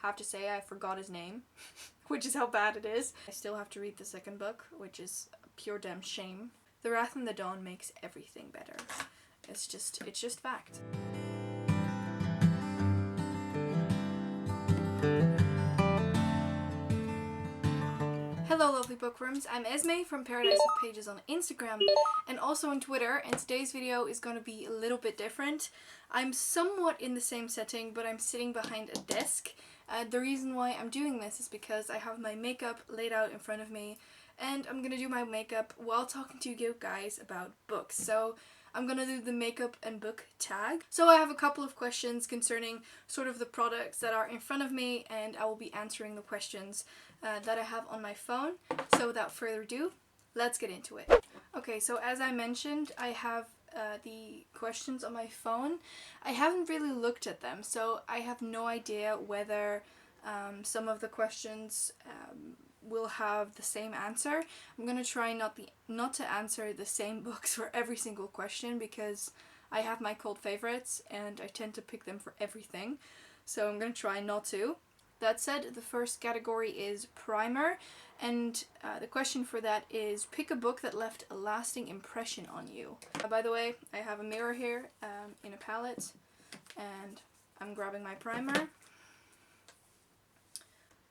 have to say I forgot his name, which is how bad it is. I still have to read the second book, which is a pure damn shame. The Wrath and the Dawn makes everything better. It's just fact. Hello lovely bookworms, I'm Esmay from Paradise of Pages on Instagram and also on Twitter, and today's video is going to be a little bit different. I'm somewhat in the same setting, but I'm sitting behind a desk. The reason why I'm doing this is because I have my makeup laid out in front of me and I'm going to do my makeup while talking to you guys about books. So I'm going to do the makeup and book tag. So I have a couple of questions concerning sort of the products that are in front of me, and I will be answering the questions that I have on my phone. So without further ado, let's get into it. Okay, so as I mentioned, I have the questions on my phone. I haven't really looked at them, so I have no idea whether some of the questions will have the same answer. I'm gonna try not to answer the same books for every single question, because I have my cult favorites and I tend to pick them for everything. So I'm gonna try not to. That said, the first category is primer, and the question for that is pick a book that left a lasting impression on you. By the way, I have a mirror here in a palette, and I'm grabbing my primer.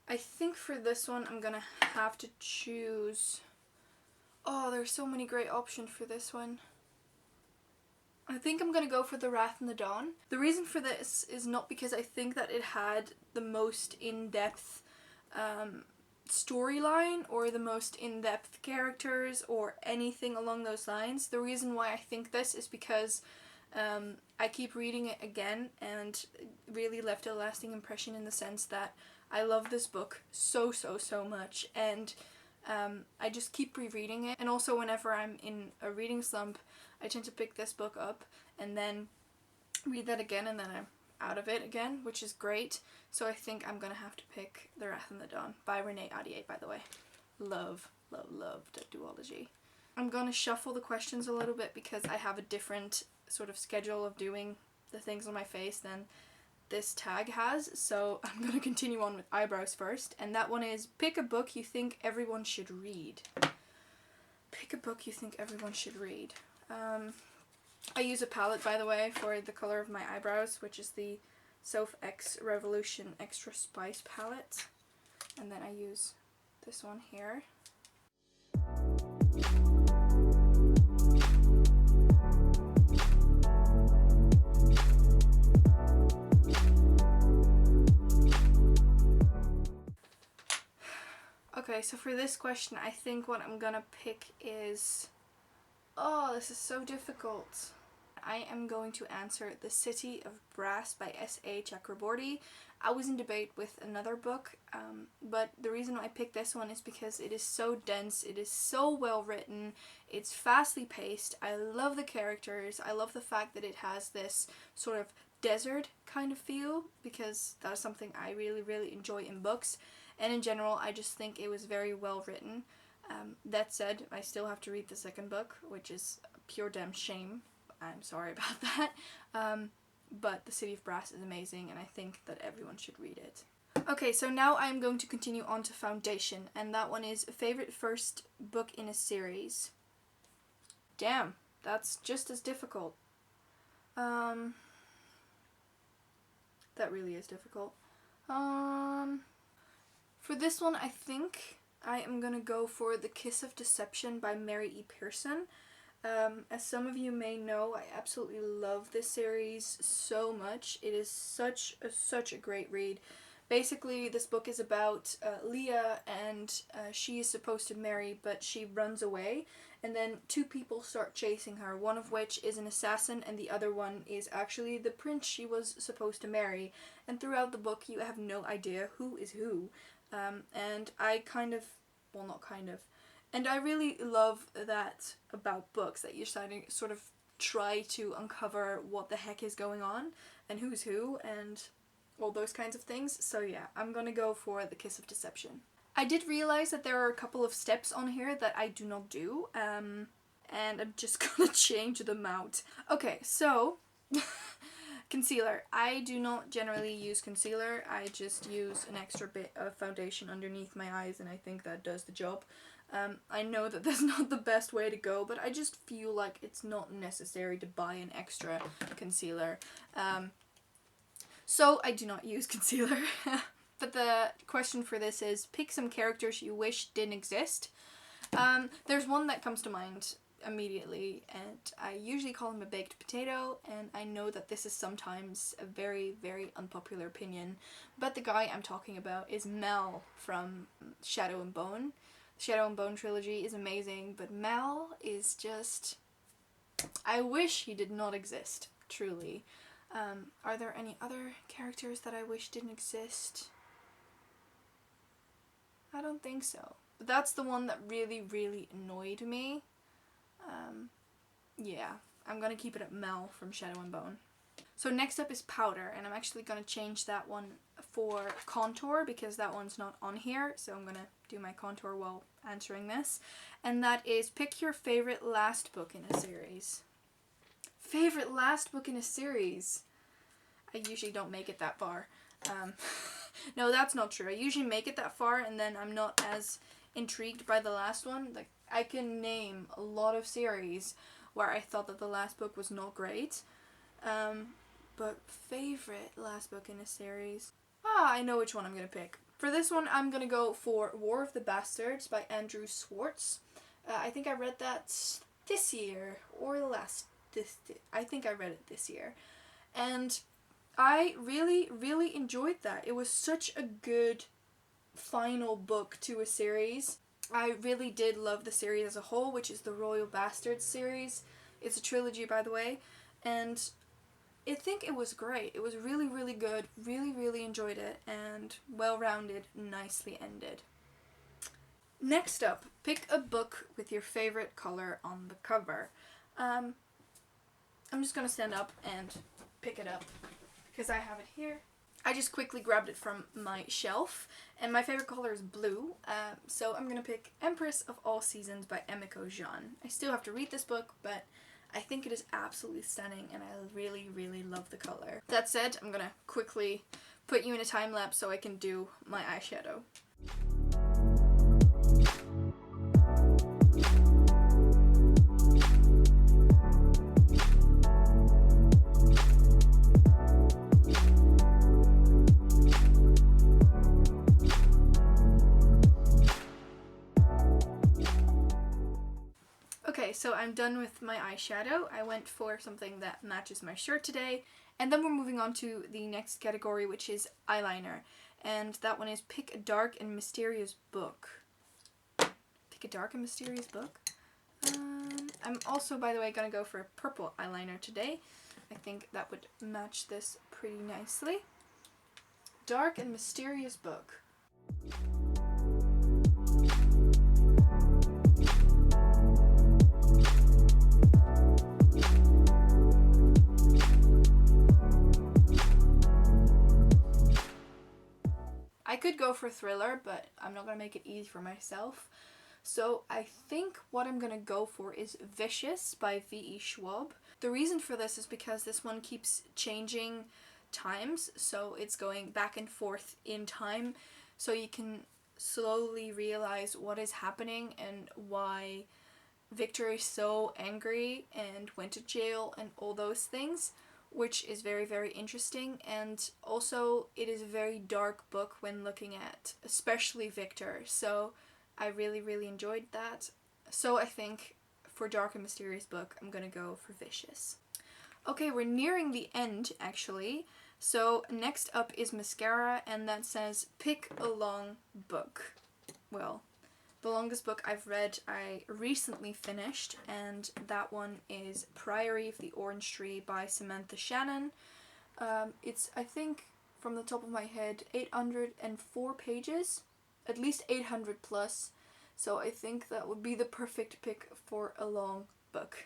I think for this one I'm gonna have to choose... Oh, there's so many great options for this one. I think I'm gonna go for The Wrath and the Dawn. The reason for this is not because I think that it had the most in-depth storyline or the most in-depth characters or anything along those lines. The reason why I think this is because I keep reading it again and it really left a lasting impression in the sense that I love this book so much, and I just keep rereading it. And also whenever I'm in a reading slump, I tend to pick this book up and then read that again, and then I'm out of it again, which is great. So I think I'm gonna have to pick The Wrath and the Dawn by Renee Ahdieh, by the way. Love that duology. I'm gonna shuffle the questions a little bit because I have a different sort of schedule of doing the things on my face than this tag has, so I'm going to continue on with eyebrows first, and that one is pick a book you think everyone should read. Pick a book you think everyone should read. I use a palette, by the way, for the color of my eyebrows, which is the Soph X Revolution Extra Spice palette, and then I use this one here. Okay, so for this question, I think what I'm gonna pick is... Oh, this is so difficult. I am going to answer The City of Brass by S.A. Chakraborty. I was in debate with another book, but the reason I picked this one is because it is so dense, it is so well written, it's fastly paced, I love the characters, I love the fact that it has this sort of desert kind of feel, because that is something I really enjoy in books. And in general, I just think it was very well written. That said, I still have to read the second book, which is a pure damn shame. I'm sorry about that. But The City of Brass is amazing, and I think that everyone should read it. Okay, so now I'm going to continue on to foundation, and that one is favorite first book in a series. Damn, that's just as difficult. That really is difficult. For this one, I think I am gonna go for The Kiss of Deception by Mary E. Pearson. As some of you may know, I absolutely love this series so much. It is such a great read. Basically, this book is about Leah, and she is supposed to marry, but she runs away, and then two people start chasing her, one of which is an assassin, and the other one is actually the prince she was supposed to marry. And throughout the book, you have no idea who is who. And I and I really love that about books, that you're starting to sort of try to uncover what the heck is going on and who's who and all those kinds of things. So yeah, I'm gonna go for The Kiss of Deception. I did realize that there are a couple of steps on here that I do not do, and I'm just gonna change them out. Okay, so Concealer. I do not generally use concealer. I just use an extra bit of foundation underneath my eyes, and I think that does the job. I know that that's not the best way to go, but I just feel like it's not necessary to buy an extra concealer. So I do not use concealer. But the question for this is, pick some characters you wish didn't exist. There's one that comes to mind immediately, and I usually call him a baked potato, and I know that this is sometimes a very, very unpopular opinion, but the guy I'm talking about is Mel from Shadow and Bone. Shadow and Bone trilogy is amazing, but Mel is just... I wish he did not exist, truly. Are there any other characters that I wish didn't exist? I don't think so. But that's the one that really, really annoyed me. Yeah, I'm gonna keep it at Mel from Shadow and Bone. So next up is powder, and I'm actually gonna change that one for contour because that one's not on here, so I'm gonna do my contour while answering this. And that is, pick your favorite last book in a series. Favorite last book in a series? I usually don't make it that far. No, that's not true. I usually make it that far and then I'm not as intrigued by the last one. Like, I can name a lot of series where I thought that the last book was not great. But favorite last book in a series? I know which one I'm going to pick. For this one, I'm going to go for War of the Bastards by Andrew Schwartz. I think I read that this year or I think I read it this year. And I really, really enjoyed that. It was such a good final book to a series. I really did love the series as a whole, which is the Royal Bastards series. It's a trilogy, by the way, and I think it was great. It was really, really good. Really, really enjoyed it, and well-rounded, nicely ended. Next up, pick a book with your favorite color on the cover. I'm just gonna stand up and pick it up because I have it here. I just quickly grabbed it from my shelf, and my favorite color is blue, so I'm gonna pick Empress of All Seasons by Emiko Jean. I still have to read this book, but I think it is absolutely stunning, and I really, really love the color. That said, I'm gonna quickly put you in a time lapse so I can do my eyeshadow. Okay, so I'm done with my eyeshadow. I went for something that matches my shirt today, and then we're moving on to the next category, which is eyeliner, and that one is pick a dark and mysterious book. Pick a dark and mysterious book? I'm also, by the way, gonna go for a purple eyeliner today. I think that would match this pretty nicely. Dark and mysterious book. I could go for thriller, but I'm not going to make it easy for myself. So I think what I'm going to go for is Vicious by V.E. Schwab. The reason for this is because this one keeps changing times, so it's going back and forth in time, so you can slowly realize what is happening and why Victor is so angry and went to jail and all those things, which is very, very interesting. And also it is a very dark book when looking at especially Victor, so I really, really enjoyed that. So I think for dark and mysterious book, I'm gonna go for Vicious. Okay, we're nearing the end actually. So next up is mascara, and that says pick a long book. Well, the longest book I've read I recently finished, and that one is Priory of the Orange Tree by Samantha Shannon. It's, I think, from the top of my head, 804 pages, at least 800 plus, so I think that would be the perfect pick for a long book.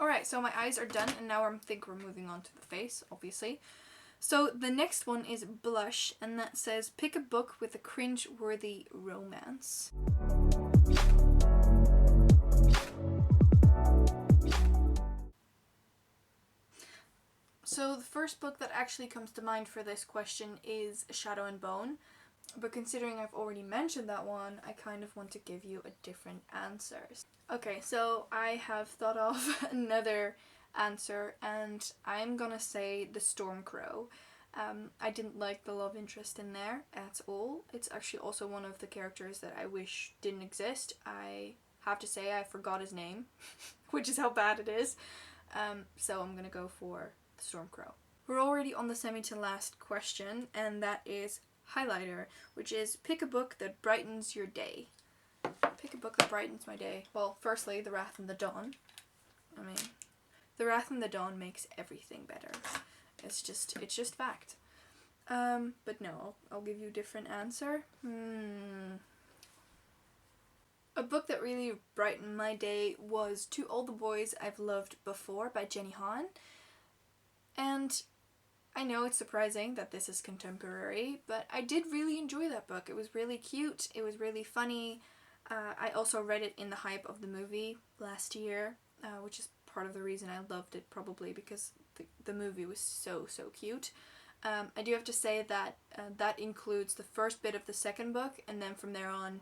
Alright, so my eyes are done, and now I think we're moving on to the face, obviously. So the next one is blush, and that says pick a book with a cringe-worthy romance. So the first book that actually comes to mind for this question is Shadow and Bone, but considering I've already mentioned that one, I kind of want to give you a different answer. Okay, so I have thought of another answer, and I'm gonna say The Storm Crow. I didn't like the love interest in there at all. It's actually also one of the characters that I wish didn't exist. I have to say I forgot his name, which is how bad it is. So I'm gonna go for The Storm Crow. We're already on the semi to last question, and that is highlighter, which is pick a book that brightens your day. Pick a book that brightens my day. Well, firstly, The Wrath and the Dawn. I mean, The Wrath and the Dawn makes everything better. It's just fact. But no, I'll give you a different answer. A book that really brightened my day was To All the Boys I've Loved Before by Jenny Han. And I know it's surprising that this is contemporary, but I did really enjoy that book. It was really cute, it was really funny. I also read it in the hype of the movie last year, which is part of the reason I loved it, probably because the movie was so cute. I do have to say that that includes the first bit of the second book, and then from there on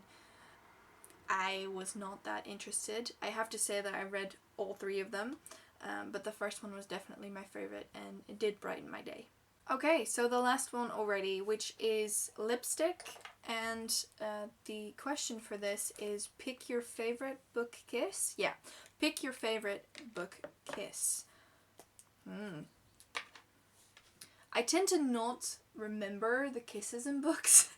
I was not that interested. I have to say that I read all three of them, but the first one was definitely my favorite, and it did brighten my day. Okay, so the last one already, which is lipstick, and the question for this is pick your favorite book kiss? Yeah, pick your favorite book kiss. I tend to not remember the kisses in books.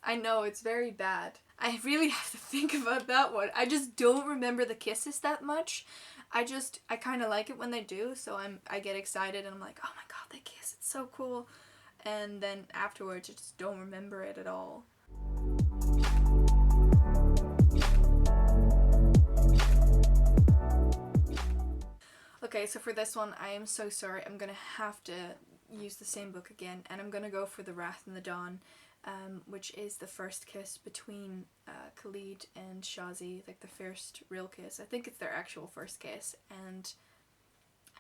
I know, it's very bad. I really have to think about that one. I just don't remember the kisses that much. I kind of like it when they do, so I get excited and I'm like, oh my god, they kiss, it's so cool. And then afterwards I just don't remember it at all. Okay, so for this one, I am so sorry. I'm gonna have to use the same book again, and I'm gonna go for The Wrath and the Dawn, which is the first kiss between Khalid and Shazi, like the first real kiss. I think it's their actual first kiss, and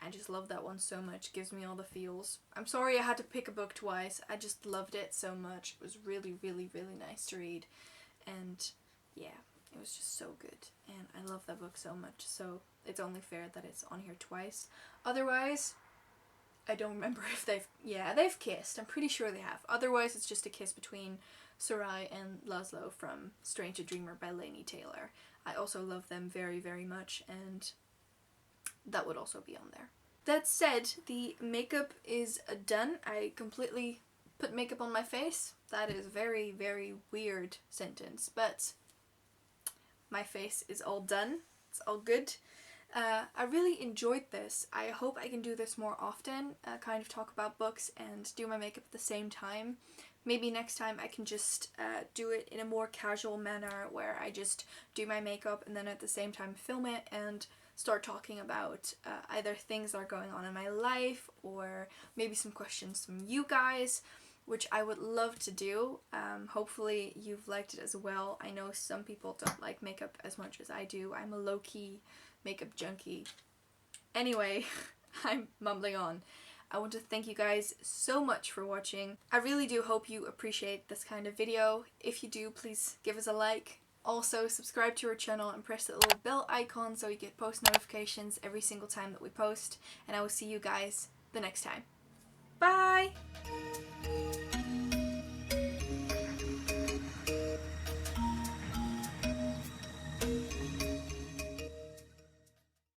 I just love that one so much. It gives me all the feels. I'm sorry I had to pick a book twice. I just loved it so much. It was really nice to read, and yeah, it was just so good, and I love that book so much, so it's only fair that it's on here twice. Otherwise, I don't remember if they've kissed. I'm pretty sure they have. Otherwise, it's just a kiss between Sarai and Laszlo from Stranger Dreamer by Laini Taylor. I also love them very much, and that would also be on there. That said, the makeup is done. I completely put makeup on my face. That is a very weird sentence, but my face is all done. It's all good. I really enjoyed this. I hope I can do this more often, kind of talk about books and do my makeup at the same time. Maybe next time I can just do it in a more casual manner where I just do my makeup and then at the same time film it and start talking about either things that are going on in my life or maybe some questions from you guys, which I would love to do. Hopefully you've liked it as well. I know some people don't like makeup as much as I do. I'm a low-key makeup junkie. Anyway, I'm mumbling on. I want to thank you guys so much for watching. I really do hope you appreciate this kind of video. If you do, please give us a like. Also, subscribe to our channel and press the little bell icon so you get post notifications every single time that we post. And I will see you guys the next time. Bye!